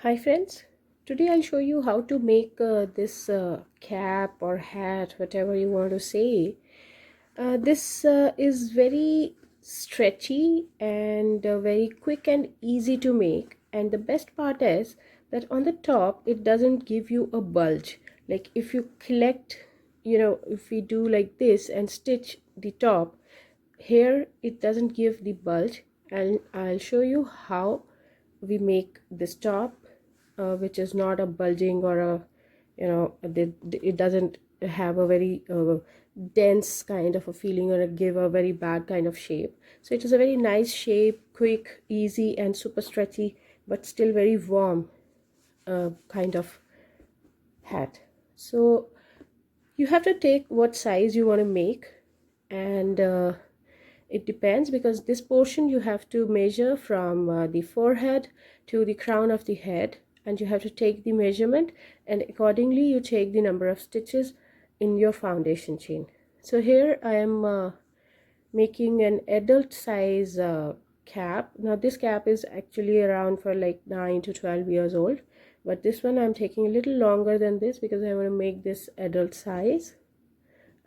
Hi friends, today I'll show you how to make this cap or hat, whatever you want to say. This is very stretchy and very quick and easy to make, and the best part is that on the top it doesn't give you a bulge. Like if you collect, if we do like this and stitch the top, here it doesn't give the bulge, and I'll show you how we make this top, which is not a bulging or a it doesn't have a very dense kind of a feeling or give a very bad kind of shape. So it is a very nice shape, quick, easy, and super stretchy, but still very warm kind of hat. So you have to take what size you want to make, and it depends, because this portion you have to measure from the forehead to the crown of the head, and you have to take the measurement, and accordingly you take the number of stitches in your foundation chain. So here I am making an adult size cap. Now this cap is actually around for like 9 to 12 years old, but this one I'm taking a little longer than this because I want to make this adult size.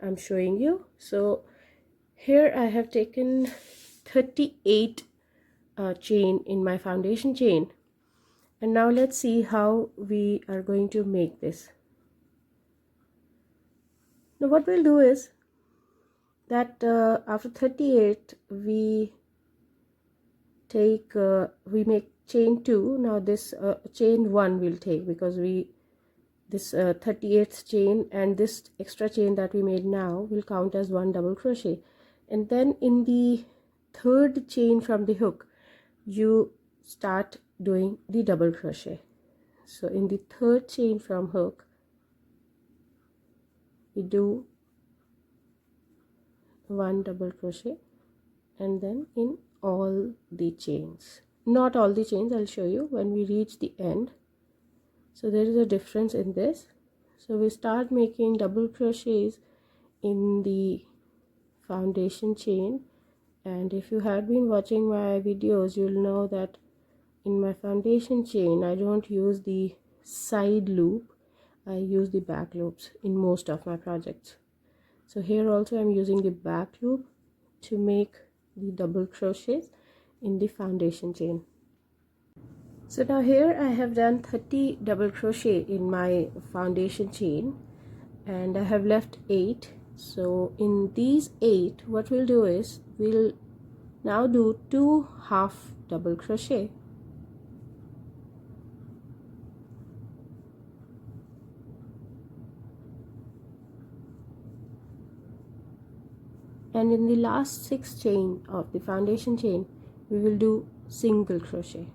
I'm showing you. So here I have taken 38 chain in my foundation chain, and now let's see how we are going to make this. Now what we'll do is that after 38 we make chain 2. Now this chain 1 we'll take, because this 38th chain and this extra chain that we made now will count as one double crochet, and then in the third chain from the hook you start doing the double crochet. So in the third chain from hook we do one double crochet, and then in all the chains, not all the chains, I'll show you when we reach the end. So there is a difference in this. So we start making double crochets in the foundation chain, and if you have been watching my videos you'll know that in my foundation chain I don't use the side loop, I use the back loops in most of my projects. So here also I'm using the back loop to make the double crochets in the foundation chain. So now here I have done 30 double crochet in my foundation chain, and I have left 8. So in these 8 what we'll do is we'll now do 2 half double crochet. And in the last 6 chain of the foundation chain we will do single crochet.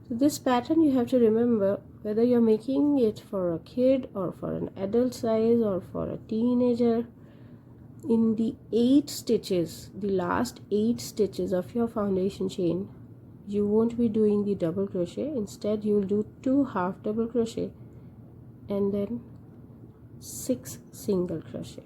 So this pattern you have to remember whether you're making it for a kid or for an adult size or for a teenager. In the 8 stitches, the last 8 stitches of your foundation chain, you won't be doing the double crochet. Instead you will do 2 half double crochet and then 6 single crochet.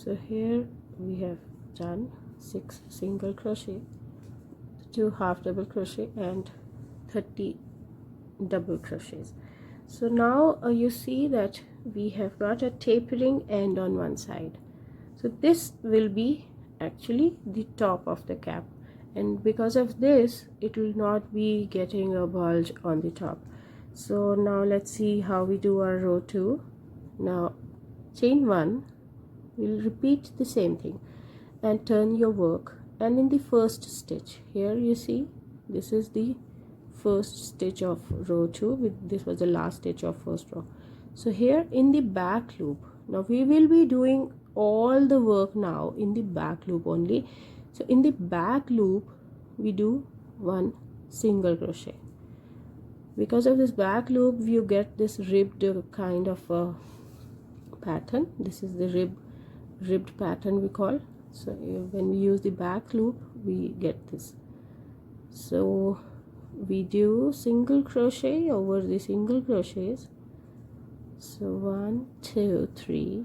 So here we have done 6 single crochet, 2 half double crochet and 30 double crochets. So now you see that we have got a tapering end on one side. So this will be actually the top of the cap, and because of this it will not be getting a bulge on the top. So now let's see how we do our row 2. Now chain 1, we'll repeat the same thing and turn your work, and in the first stitch here you see this is the first stitch of row 2, this was the last stitch of first row. So here in the back loop, now we will be doing all the work now in the back loop only. So in the back loop we do one single crochet. Because of this back loop you get this ribbed kind of pattern. This is the ribbed pattern we call. So when we use the back loop, we get this. So we do single crochet over the single crochets. So 1 2 3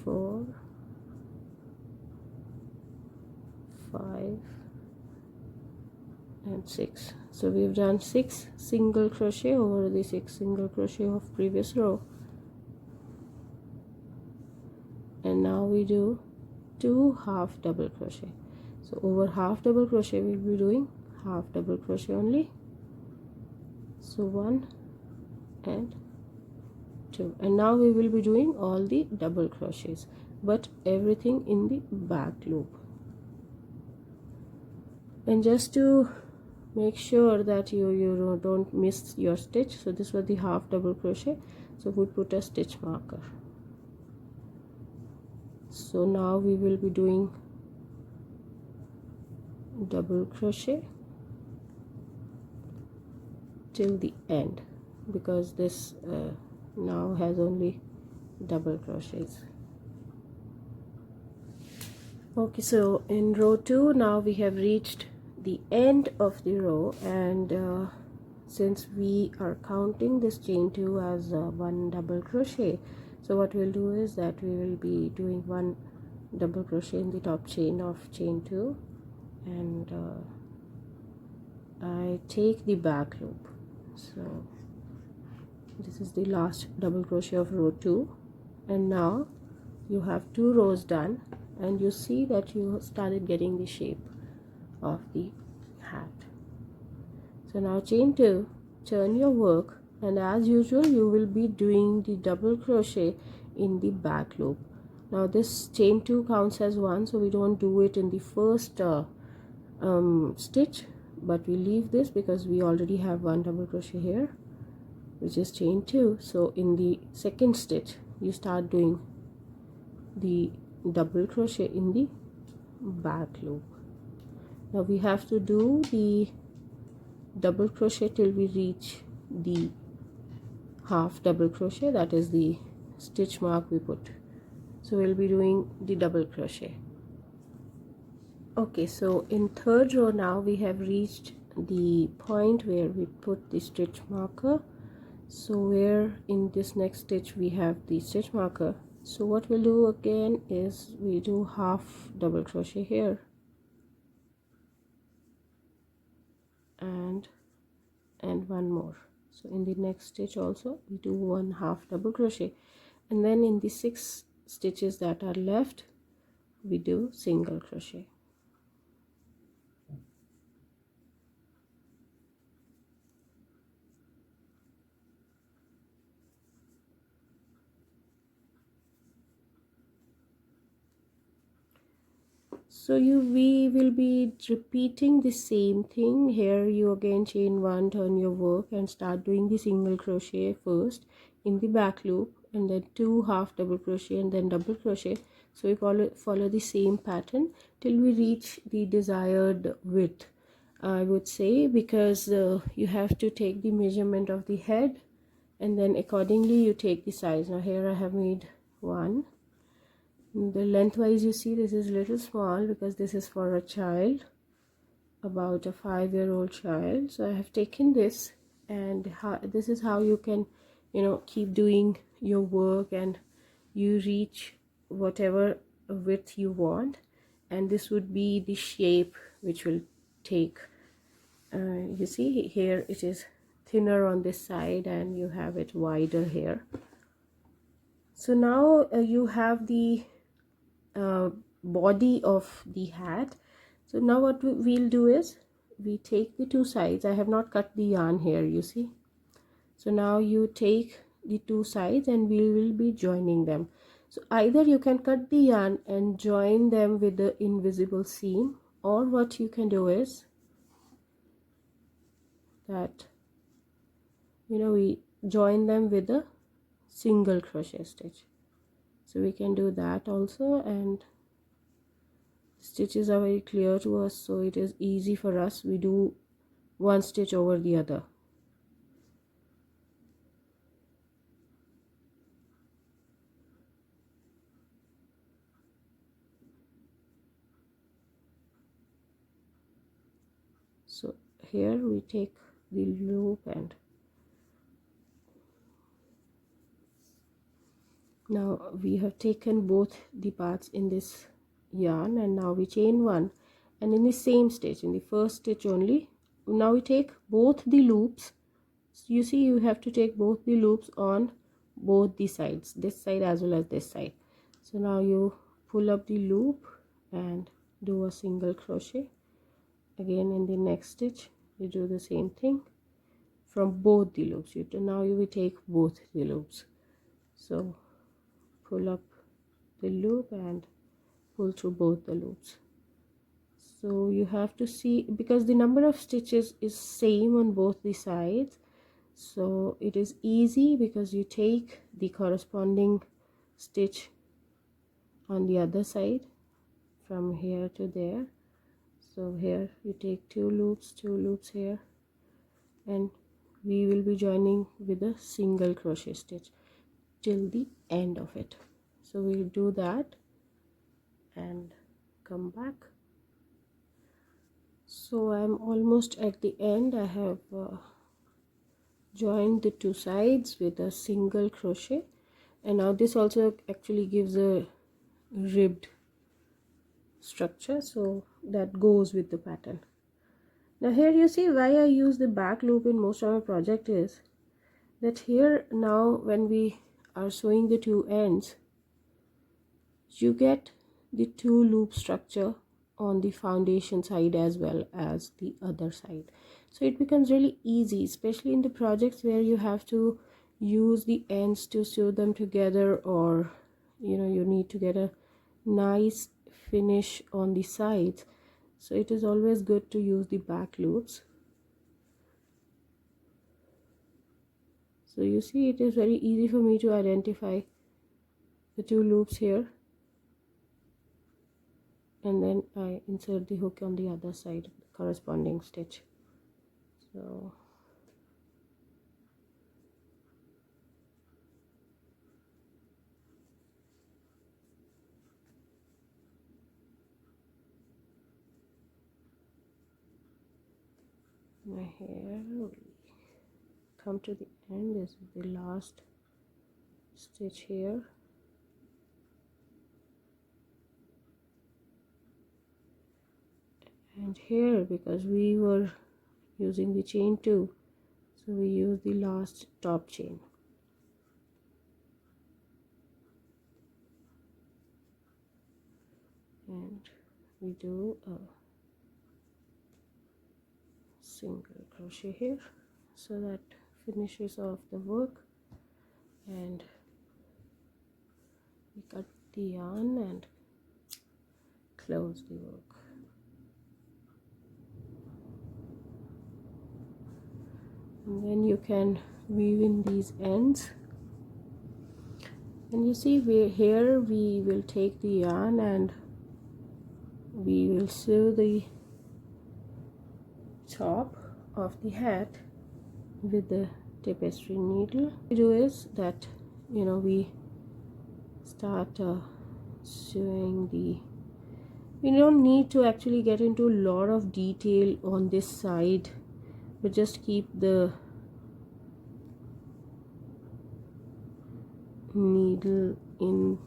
4 5 and 6. So we've done 6 single crochet over the 6 single crochet of previous row, and now we do 2 half double crochet. So over half double crochet we'll be doing half double crochet only. So 1 and 2, and now we will be doing all the double crochets, but everything in the back loop. And just to make sure that you don't miss your stitch, so this was the half double crochet, so we put a stitch marker. So now we will be doing double crochet till the end, because this now has only double crochets. Okay, so in row 2 now we have reached the end of the row, and since we are counting this chain 2 as one double crochet, so what we'll do is that we will be doing one double crochet in the top chain of chain 2, and I take the back loop. So this is the last double crochet of row 2, and now you have 2 rows done, and you see that you started getting the shape of the hat. So now chain 2, turn your work, and as usual you will be doing the double crochet in the back loop. Now this chain 2 counts as 1, so we don't do it in the first stitch, but we leave this because we already have one double crochet here, which is chain 2. So in the second stitch you start doing the double crochet in the back loop. Now we have to do the double crochet till we reach the half double crochet, that is the stitch mark we put. So we'll be doing the double crochet. Okay, so in third row now we have reached the point where we put the stitch marker. So where in this next stitch we have the stitch marker, so what we'll do again is we do half double crochet here, and one more. So in the next stitch also we do one half double crochet, and then in the 6 stitches that are left we do single crochet. So we will be repeating the same thing here. You again chain 1, turn your work, and start doing the single crochet first in the back loop, and then 2 half double crochet, and then double crochet. So we follow the same pattern till we reach the desired width, I would say, because you have to take the measurement of the head, and then accordingly you take the size. Now here I have made 1. The lengthwise you see this is little small because this is for a child, about a 5-year-old child. So I have taken this, and this is how you can keep doing your work, and you reach whatever width you want, and this would be the shape which will take. You see here it is thinner on this side and you have it wider here. So now you have the body of the hat. So now what we'll do is we take the 2 sides. I have not cut the yarn here, you see. So now you take the 2 sides and we will be joining them. So either you can cut the yarn and join them with the invisible seam, or what you can do is that we join them with a single crochet stitch. So we can do that also, and stitches are very clear to us, so it is easy for us. We do one stitch over the other. here we take the loop, and now we have taken both the parts in this yarn, and now we chain one, and in the same stitch, in the first stitch only, now we take both the loops. So you see, you have to take both the loops on both the sides, this side as well as this side. So now you pull up the loop and do a single crochet. Again in the next stitch you do the same thing from both the loops. Now you will take both the loops, so pull up the loop and pull through both the loops. So you have to see, because the number of stitches is same on both the sides, so it is easy because you take the corresponding stitch on the other side from here to there. So here you take two loops here, and we will be joining with a single crochet stitch till the end of it. So we'll do that and come back. So I'm almost at the end. I have joined the two sides with a single crochet, and now this also actually gives a ribbed structure, so that goes with the pattern. Now here you see why I use the back loop in most of my project is that here now when we are sewing the two ends, you get the two loop structure on the foundation side as well as the other side. So it becomes really easy, especially in the projects where you have to use the ends to sew them together, or you need to get a nice finish on the sides. So it is always good to use the back loops. So you see, it is very easy for me to identify the two loops here, and then I insert the hook on the other side, corresponding stitch. So my hair will come to the end. This is the last stitch here, and here, because we were using the chain 2, so we use the last top chain. And we do a single crochet here, so that finishes off the work, and we cut the yarn and close the work. And then you can weave in these ends, and you see here we will take the yarn and we will sew the top of the hat with the tapestry needle. What we do is that we start sewing we don't need to actually get into a lot of detail on this side, but just keep the needle in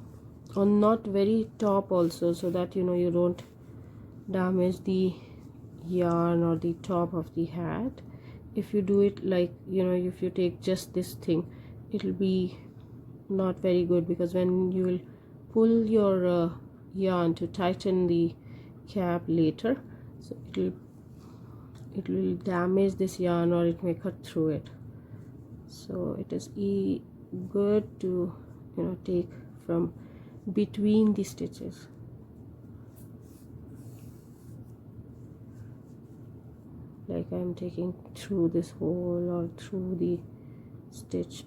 on not very top also, so that you don't damage the yarn or the top of the hat. If you do it like if you take just this thing, it'll be not very good, because when you will pull your yarn to tighten the cap later, so it will damage this yarn, or it may cut through it. So it is good to take from between the stitches. Like I'm taking through this hole or through the stitch.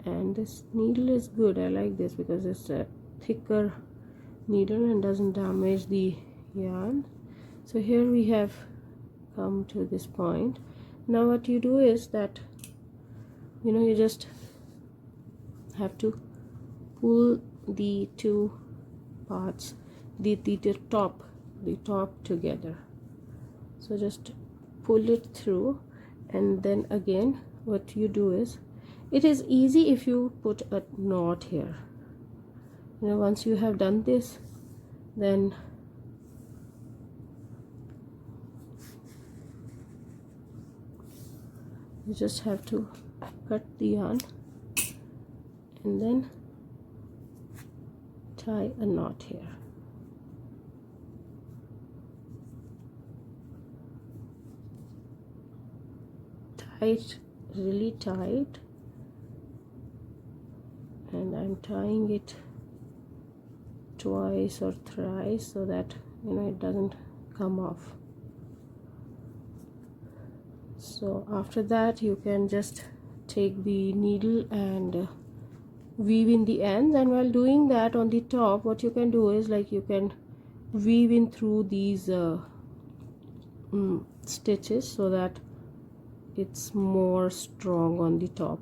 And this needle is good. I like this because it's a thicker needle and doesn't damage the yarn. So here we have come to this point. Now what you do is that you just have to pull the two parts, the top together. So just pull it through, and then again what you do is, it is easy if you put a knot here. You know, once you have done this, then you just have to cut the yarn and then tie a knot here. Tight, really tight, and I'm tying it twice or thrice so that, you know, it doesn't come off. So after that you can just take the needle and weave in the ends, and while doing that on the top, what you can do is, like, you can weave in through these stitches so that it's more strong on the top.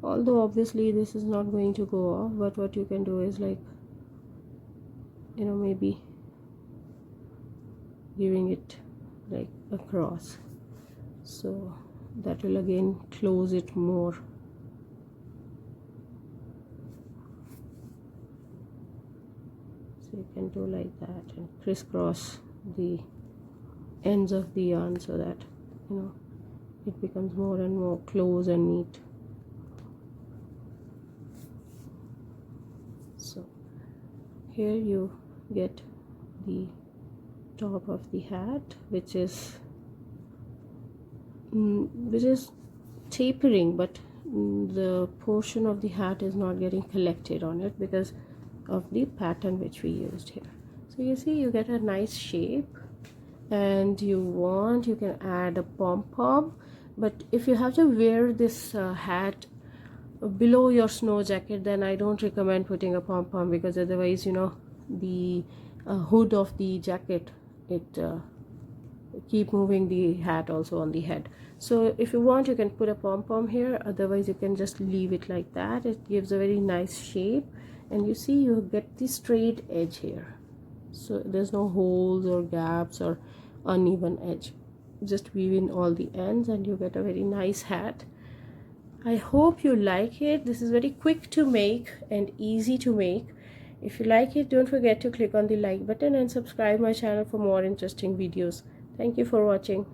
Although obviously this is not going to go off, but what you can do is, like, you know, maybe giving it like across, so that will again close it more. So you can do like that and crisscross the ends of the yarn so that, you know, it becomes more and more close and neat. So here you get the top of the hat, which is tapering, but the portion of the hat is not getting collected on it because of the pattern which we used here. So you see, you get a nice shape, and you can add a pom-pom, but if you have to wear this hat below your snow jacket, then I don't recommend putting a pom-pom, because otherwise, you know, the hood of the jacket, it keep moving the hat also on the head. So if you want, you can put a pom-pom here, otherwise you can just leave it like that. It gives a very nice shape, and you see, you get the straight edge here, so there's no holes or gaps or uneven edge. Just weave in all the ends and you get a very nice hat. I hope you like it. This is very quick to make and easy to make. If you like it, don't forget to click on the like button and subscribe my channel for more interesting videos. Thank you for watching.